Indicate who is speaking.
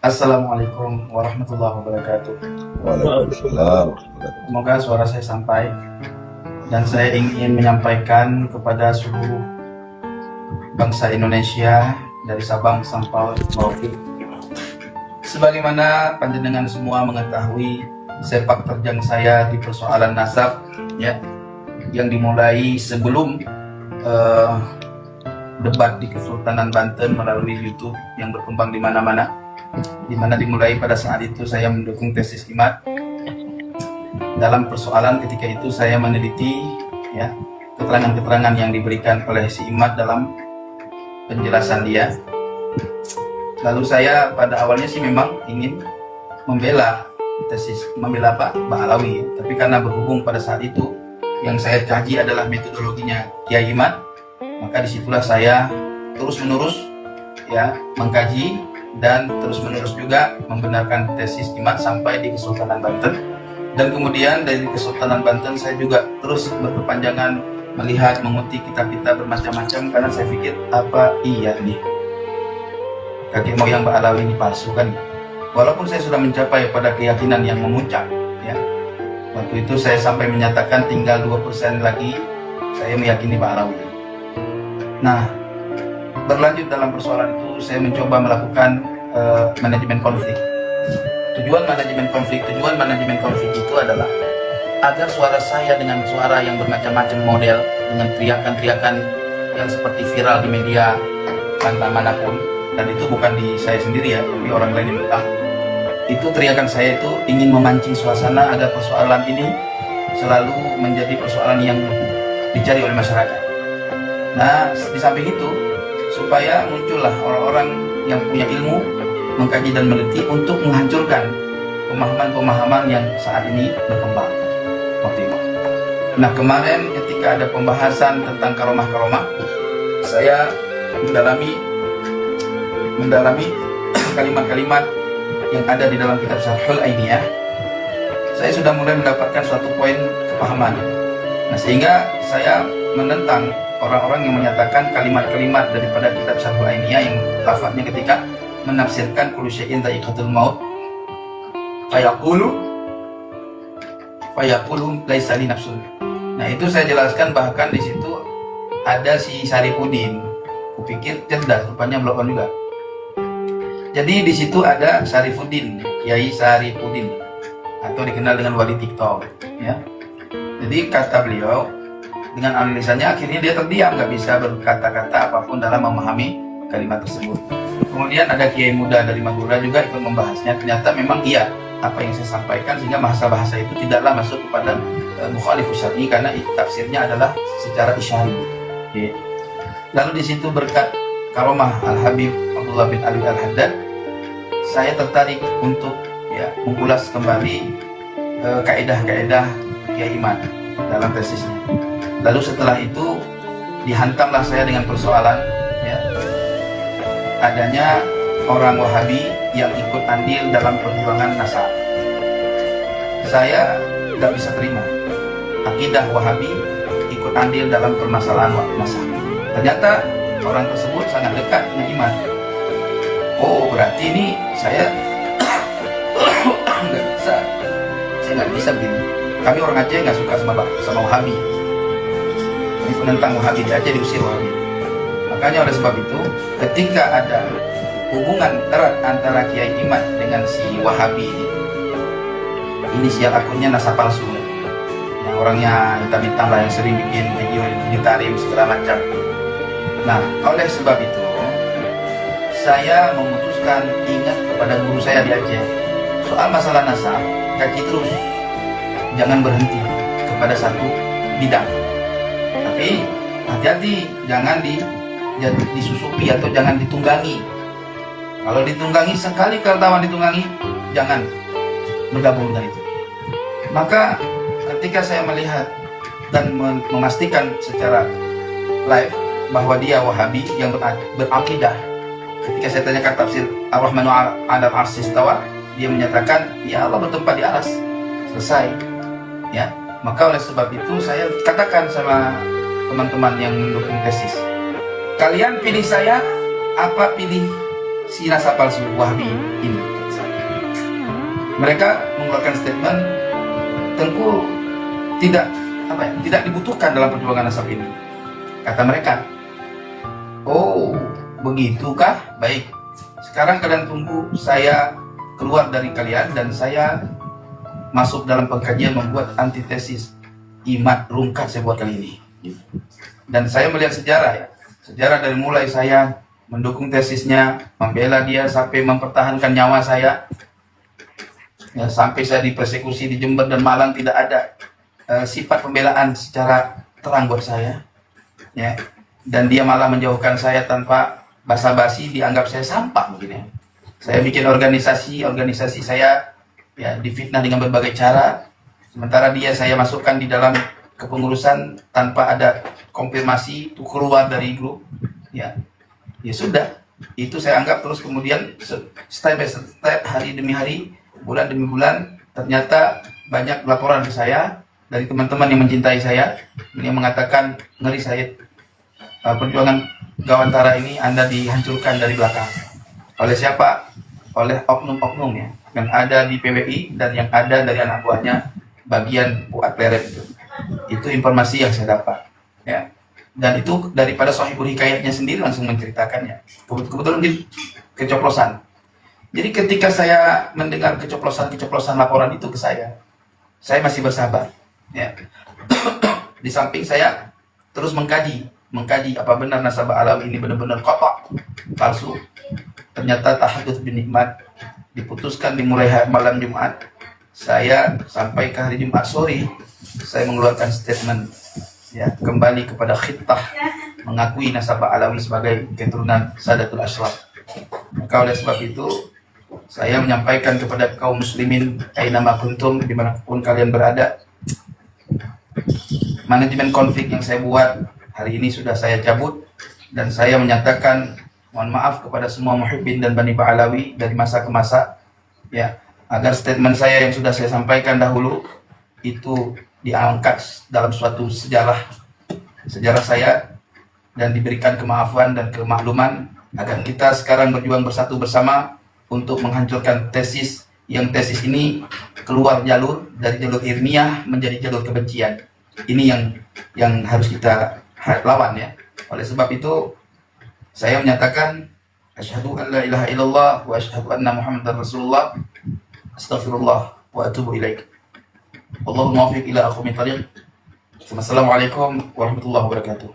Speaker 1: Assalamualaikum warahmatullahi wabarakatuh.
Speaker 2: Waalaikumsalam.
Speaker 1: Semoga suara saya sampai dan saya ingin menyampaikan kepada seluruh bangsa Indonesia dari Sabang sampai Merauke. Sebagaimana panjenengan semua mengetahui sepak terjang saya di persoalan nasab, ya, yang dimulai sebelum debat di Kesultanan Banten melalui YouTube yang berkembang di mana-mana, di mana dimulai pada saat itu saya mendukung tesis IMAD. Dalam persoalan ketika itu saya meneliti, ya, keterangan-keterangan yang diberikan oleh si IMAD dalam penjelasan dia. Lalu saya pada awalnya sih memang ingin membela tesis, membela Pak Ba'alawi, tapi karena berhubung pada saat itu yang saya kaji adalah metodologinya Kiai IMAD, maka disitulah saya terus-menerus, ya, mengkaji dan terus-menerus juga membenarkan tesis IMAD sampai di Kesultanan Banten. Dan kemudian dari Kesultanan Banten saya juga terus berkepanjangan melihat, mengutik kitab-kitab bermacam-macam, karena saya pikir apa iya nih kakek moyang Ba'alawi ini palsu kan. Walaupun saya sudah mencapai pada keyakinan yang memuncak, ya. Waktu itu saya sampai menyatakan tinggal 2% lagi saya meyakini Ba'alawi. Nah, berlanjut dalam persoalan itu saya mencoba melakukan manajemen konflik. Tujuan manajemen konflik itu adalah agar suara saya dengan suara yang bermacam-macam model, dengan teriakan-teriakan yang seperti viral di media manapun, dan itu bukan di saya sendiri ya, tapi orang lain yang bilang, itu teriakan saya itu ingin memancing suasana agar persoalan ini selalu menjadi persoalan yang dicari oleh masyarakat. Nah, di samping itu supaya muncullah orang-orang yang punya ilmu, mengkaji dan meneliti untuk menghancurkan pemahaman-pemahaman yang saat ini berkembang waktu itu. Nah, kemarin ketika ada pembahasan tentang karomah-karomah, saya mendalami kalimat-kalimat yang ada di dalam kitab Syarhul Ainiyah. Saya sudah mulai mendapatkan suatu poin kepahaman. Nah, sehingga saya menentang orang-orang yang menyatakan kalimat-kalimat daripada kitab Syarhul Ainiyah yang lafadznya ketika menafsirkan kullu syai'in dha'iqatul maut fayaqulu laisa li nafsun. Nah, itu saya jelaskan, bahkan di situ ada si Saripudin. Kupikir cerdas, rupanya melakukan juga. Jadi di situ ada Saripudin, Kiai Saripudin, atau dikenal dengan wali TikTok, ya. Jadi kata beliau, dengan analisanya akhirnya dia terdiam, nggak bisa berkata-kata apapun dalam memahami kalimat tersebut. Kemudian ada Kiai muda dari Madura juga ikut membahasnya. Ternyata memang iya apa yang saya sampaikan, sehingga bahasa-bahasa itu tidaklah masuk kepada mukhalifus syar'i, karena tafsirnya adalah secara isyari. Okay. Lalu di situ berkat karomah Al-Habib Abdullah bin Ali Al-Haddad, saya tertarik untuk, ya, mengulas kembali kaidah-kaidah Kiai IMAD dalam tesisnya. Lalu setelah itu dihantamlah saya dengan persoalan, ya, adanya orang Wahabi yang ikut andil dalam perjuangan nasab. Saya tidak bisa terima akidah Wahabi ikut andil dalam permasalahan nasab. Ternyata orang tersebut sangat dekat dengan IMAD. Oh, berarti ini saya nggak bisa begini. Kami orang Aceh nggak suka sama Wahabi. Ini penentang Wahabi, di Aceh diusir Wahabi. Makanya oleh sebab itu, ketika ada hubungan erat antara Kiai IMAD dengan si Wahabi ini, inisial akunnya nasab palsu, yang orangnya hitam-hitam lah, yang sering bikin video di tarim segala macam. Nah, oleh sebab itu saya memutuskan ingat kepada guru saya di Aceh soal masalah nasab, kaji terus, jangan berhenti kepada satu bidang, tapi hati-hati jangan disusupi atau jangan ditunggangi. Kalau ditunggangi, sekali ketahuan ditunggangi, jangan bergabung dengan itu. Maka ketika saya melihat dan memastikan secara live bahwa dia Wahabi yang berakidah, ketika saya tanyakan tafsir Ar-Rahmanu 'alal 'arsy istawa, dia menyatakan ya Allah bertempat di aras. Selesai, ya. Maka oleh sebab itu saya katakan sama teman-teman yang mendukung tesis, kalian pilih saya apa pilih si nasab palsu Wahabi ini? Mereka mengeluarkan statement, Tengku tidak dibutuhkan dalam perjuangan nasab ini. Kata mereka, oh begitukah? Baik, sekarang kalian tunggu saya keluar dari kalian dan saya masuk dalam pengkajian membuat antitesis Imad Rungkat saya buat kali ini. Dan saya melihat sejarah ya, sejarah dari mulai saya mendukung tesisnya, membela dia sampai mempertahankan nyawa saya, ya, sampai saya dipersekusi di Jember dan Malang, tidak ada sifat pembelaan secara terang buat saya, ya. Dan dia malah menjauhkan saya tanpa basa-basi, dianggap saya sampah mungkin ya. Saya bikin organisasi saya ya difitnah dengan berbagai cara, sementara dia saya masukkan di dalam kepengurusan tanpa ada konfirmasi, itu keluar dari grup, ya. Ya sudah, itu saya anggap terus kemudian step by step, hari demi hari, bulan demi bulan, ternyata banyak laporan ke saya dari teman-teman yang mencintai saya, yang mengatakan, ngeri saya, perjuangan Gawantara ini Anda dihancurkan dari belakang. Oleh siapa? Oleh oknum-oknum ya, yang ada di PWI dan yang ada dari anak buahnya bagian Buat Pleret itu. Itu informasi yang saya dapat, ya. Dan itu daripada Sohibul Hikayatnya sendiri langsung menceritakannya. Kebetulan di keceplosan. Jadi ketika saya mendengar keceplosan laporan itu ke saya masih bersabar, ya. Di samping saya terus mengkaji apa benar nasabah Alawi ini benar-benar kotor, palsu. Ternyata tahadduts bin nikmat diputuskan dimulai malam Jumat. Saya sampai ke hari Jumat sore saya mengeluarkan statement, ya, kembali kepada khitah, mengakui nasabah Alawi sebagai keturunan Sadatul Ashraf. Maka oleh sebab itu saya menyampaikan kepada kaum muslimin ainama kuntum, dimanapun kalian berada, manajemen konflik yang saya buat hari ini sudah saya cabut, dan saya menyatakan mohon maaf kepada semua muhibbin dan Bani Ba'alawi dari masa ke masa, ya, agar statement saya yang sudah saya sampaikan dahulu itu diangkat dalam suatu sejarah saya dan diberikan kemaafan dan kemakluman, agar kita sekarang berjuang bersatu bersama untuk menghancurkan tesis ini keluar jalur dari jalur ilmiah menjadi jalur kebencian. Ini yang harus kita lawan, ya. Oleh sebab itu saya menyatakan asyhadu an la ilaha illallah wa asyhadu anna muhammadar rasulullah, astaghfirullah wa atubu ilaik. Allahumma wafiq ila aqwamit thariq. Wassalamualaikum warahmatullahi wabarakatuh.